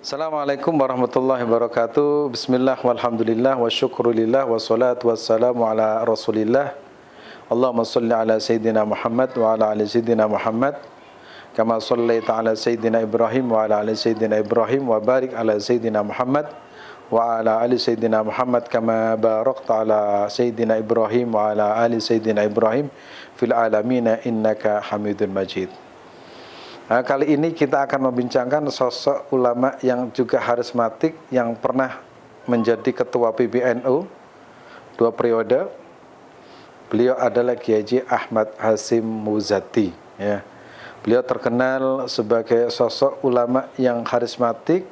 Assalamualaikum warahmatullahi wabarakatuh. Bismillah walhamdulillah wa syukrulillah wa salatu wassalamu ala rasulillah. Allahumma salli ala Sayyidina Muhammad wa ala ali Sayyidina Muhammad kama sallaita ala Sayyidina Ibrahim wa ala ali Sayyidina Ibrahim wa barik ala Sayyidina Muhammad wa ala ali Sayyidina Muhammad kama barakta ala Sayyidina Ibrahim wa ala ali Sayyidina Ibrahim fil alamina innaka Hamidun Majid. Nah, kali ini kita akan membincangkan sosok ulama yang juga harismatik yang pernah menjadi ketua PBNU 2 periode. Beliau adalah Kiai Haji Ahmad Hasyim Muzadi. Ya. Beliau terkenal sebagai sosok ulama yang harismatik,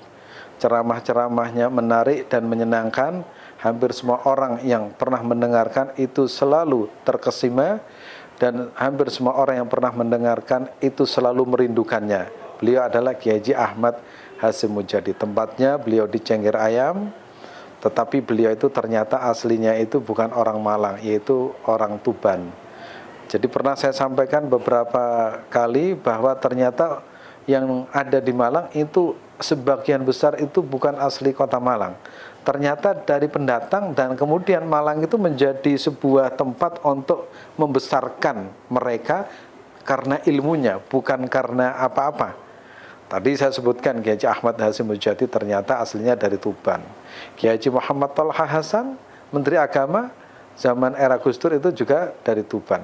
ceramah-ceramahnya menarik dan menyenangkan. Hampir semua orang yang pernah mendengarkan itu selalu terkesima. Dan hampir semua orang yang pernah mendengarkan itu selalu merindukannya. Beliau adalah Kiai Haji Ahmad Hasyim Muzadi. Tempatnya beliau di Cengger Ayam, tetapi beliau itu ternyata aslinya itu bukan orang Malang, yaitu orang Tuban. Jadi pernah saya sampaikan beberapa kali bahwa ternyata yang ada di Malang itu sebagian besar itu bukan asli kota Malang. Ternyata dari pendatang, dan kemudian Malang itu menjadi sebuah tempat untuk membesarkan mereka karena ilmunya, bukan karena apa-apa. Tadi saya sebutkan Kiai Haji Ahmad Hasyim Muzadi ternyata aslinya dari Tuban. Kiai Haji Muhammad Thalha Hasan, Menteri Agama zaman era Gus Dur itu juga dari Tuban.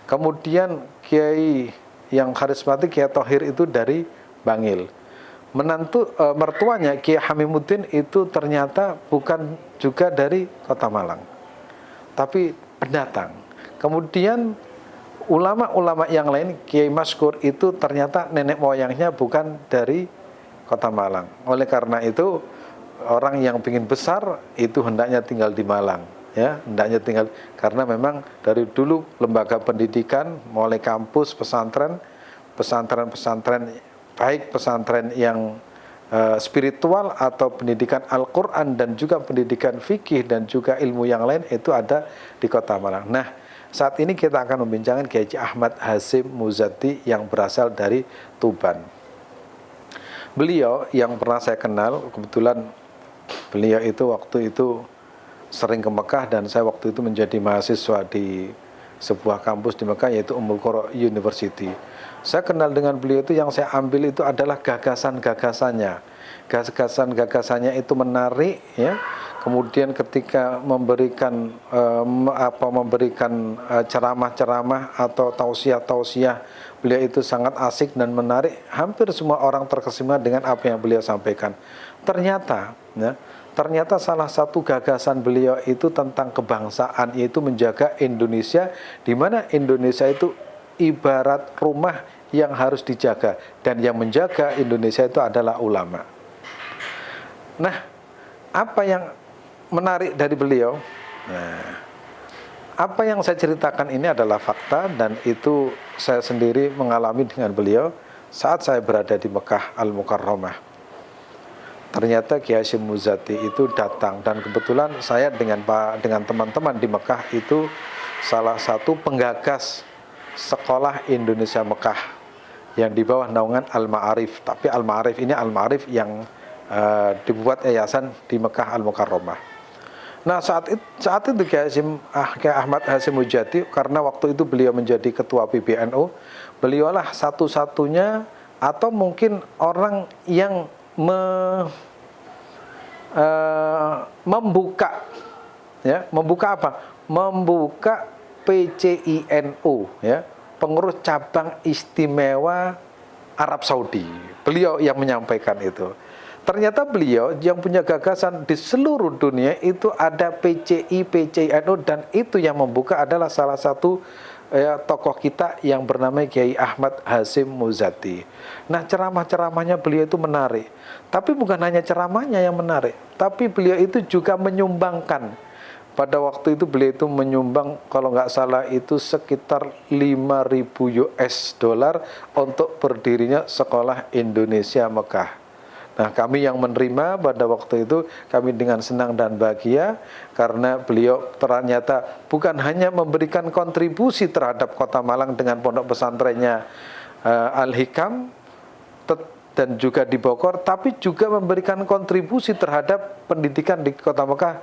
Kemudian Kiai yang karismatik Kiai Thohir itu dari Bangil. Mertuanya Kiai Hamimuddin itu ternyata bukan juga dari kota Malang, tapi pendatang. Kemudian ulama-ulama yang lain, Kiai Maskur itu ternyata nenek moyangnya bukan dari kota Malang. Oleh karena itu orang yang ingin besar itu hendaknya tinggal di Malang, ya, hendaknya tinggal, karena memang dari dulu lembaga pendidikan mulai kampus pesantren baik pesantren yang spiritual atau pendidikan Al-Quran dan juga pendidikan fikih dan juga ilmu yang lain itu ada di kota Malang. Nah, saat ini kita akan membincangkan Kiai Haji Ahmad Hasyim Muzadi yang berasal dari Tuban. Beliau yang pernah saya kenal, kebetulan beliau itu waktu itu sering ke Mekah dan saya waktu itu menjadi mahasiswa di sebuah kampus di Mekah yaitu Ummul Qura University. Saya kenal dengan beliau itu, yang saya ambil itu adalah gagasan-gagasannya. Gagasan-gagasannya itu menarik, ya. Kemudian ketika memberikan ceramah-ceramah atau tausiah-tausiah, beliau itu sangat asik dan menarik. Hampir semua orang terkesima dengan apa yang beliau sampaikan. Ternyata salah satu gagasan beliau itu tentang kebangsaan, yaitu menjaga Indonesia, di mana Indonesia itu ibarat rumah yang harus dijaga, dan yang menjaga Indonesia itu adalah ulama. Nah, apa yang menarik dari beliau? Nah, apa yang saya ceritakan ini adalah fakta, dan itu saya sendiri mengalami dengan beliau saat saya berada di Mekah Al-Mukarramah. Ternyata Kiai Hasyim Muzadi itu datang, dan kebetulan saya dengan teman-teman di Mekah itu salah satu penggagas Sekolah Indonesia Mekah yang di bawah naungan Al-Ma'arif. Tapi Al-Ma'arif ini Al-Ma'arif yang dibuat yayasan di Mekah Al-Mukarramah. Nah, saat itu Kiai Ahmad Hasyim Muzadi, karena waktu itu beliau menjadi ketua PBNU, beliaulah satu-satunya atau mungkin orang yang membuka apa? Membuka PCINU, ya, pengurus cabang istimewa Arab Saudi. Beliau yang menyampaikan itu. Ternyata beliau yang punya gagasan di seluruh dunia itu ada PCINU, dan itu yang membuka adalah salah satu tokoh kita yang bernama Kiai Ahmad Hasyim Muzadi. Nah, ceramah-ceramahnya beliau itu menarik. Tapi bukan hanya ceramahnya yang menarik, tapi beliau itu juga menyumbangkan. Pada waktu itu beliau itu menyumbang, kalau nggak salah itu sekitar 5.000 US dollar untuk berdirinya Sekolah Indonesia Mekah. Nah, kami yang menerima pada waktu itu, kami dengan senang dan bahagia, karena beliau ternyata bukan hanya memberikan kontribusi terhadap kota Malang dengan pondok pesantrennya Al-Hikam, dan juga di Bogor, tapi juga memberikan kontribusi terhadap pendidikan di Kota Mekah,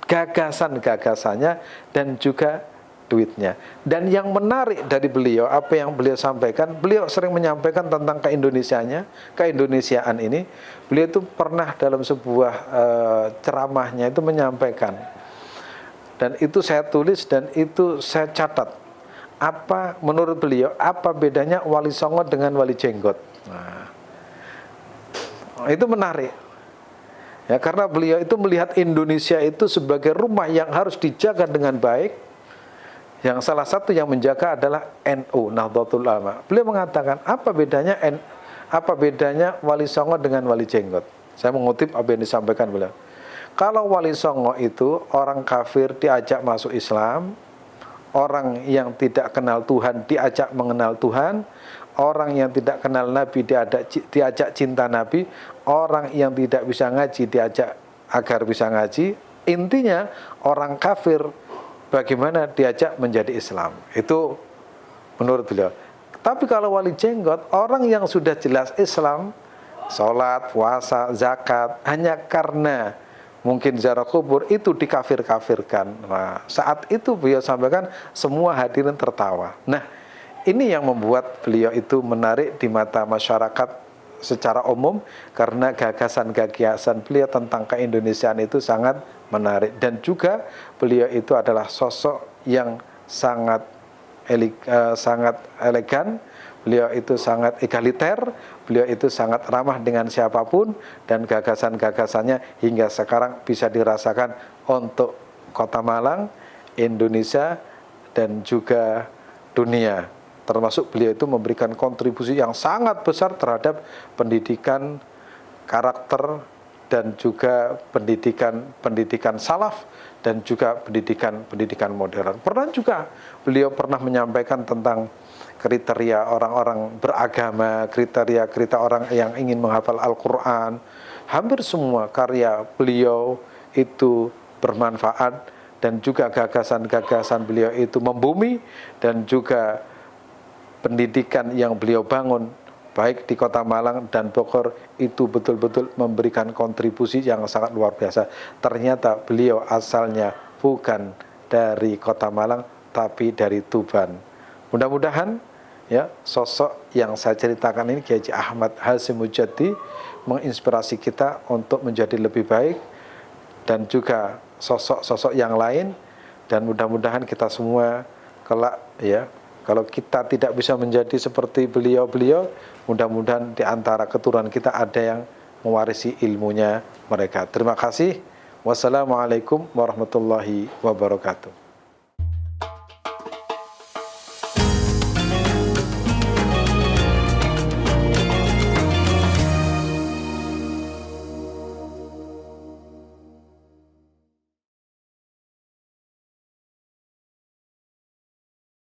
gagasan-gagasannya dan juga duitnya. Dan yang menarik dari beliau, apa yang beliau sampaikan, beliau sering menyampaikan tentang keindonesiaan ini. Beliau itu pernah dalam sebuah ceramahnya itu menyampaikan, dan itu saya tulis dan itu saya catat, apa menurut beliau, apa bedanya Wali Songo dengan Wali Jenggot. Nah, itu menarik ya, karena beliau itu melihat Indonesia itu sebagai rumah yang harus dijaga dengan baik, yang salah satu yang menjaga adalah NU, Nahdlatul Ulama. Beliau mengatakan, apa bedanya Wali Songo dengan Wali Jenggot. Saya mengutip apa yang disampaikan beliau. Kalau Wali Songo itu orang kafir diajak masuk Islam, orang yang tidak kenal Tuhan diajak mengenal Tuhan, orang yang tidak kenal Nabi diajak cinta Nabi, orang yang tidak bisa ngaji diajak agar bisa ngaji. Intinya orang kafir bagaimana diajak menjadi Islam. Itu menurut beliau. Tapi kalau Wali Jenggot, orang yang sudah jelas Islam, sholat, puasa, zakat, hanya karena mungkin ziarah kubur, itu dikafir-kafirkan. Nah, saat itu beliau sampaikan, semua hadirin tertawa. Nah, ini yang membuat beliau itu menarik di mata masyarakat secara umum, karena gagasan-gagasan beliau tentang keindonesiaan itu sangat menarik. Dan juga beliau itu adalah sosok yang sangat elegan, beliau itu sangat egaliter, beliau itu sangat ramah dengan siapapun, dan gagasan-gagasannya hingga sekarang bisa dirasakan untuk Kota Malang, Indonesia, dan juga dunia. Termasuk beliau itu memberikan kontribusi yang sangat besar terhadap pendidikan karakter dan juga pendidikan salaf dan juga pendidikan modern. Juga beliau pernah menyampaikan tentang kriteria orang-orang beragama, kriteria orang yang ingin menghafal Al-Quran. Hampir semua karya beliau itu bermanfaat, dan juga gagasan-gagasan beliau itu membumi, dan juga pendidikan yang beliau bangun baik di Kota Malang dan Bogor itu betul-betul memberikan kontribusi yang sangat luar biasa. Ternyata beliau asalnya bukan dari Kota Malang, tapi dari Tuban. Mudah-mudahan ya, sosok yang saya ceritakan ini, Kiai Haji Ahmad Hasyim Mujadi, menginspirasi kita untuk menjadi lebih baik, dan juga sosok-sosok yang lain. Dan mudah-mudahan kita semua kelak ya, kalau kita tidak bisa menjadi seperti beliau-beliau, mudah-mudahan di antara keturunan kita ada yang mewarisi ilmunya mereka. Terima kasih. Wassalamualaikum warahmatullahi wabarakatuh.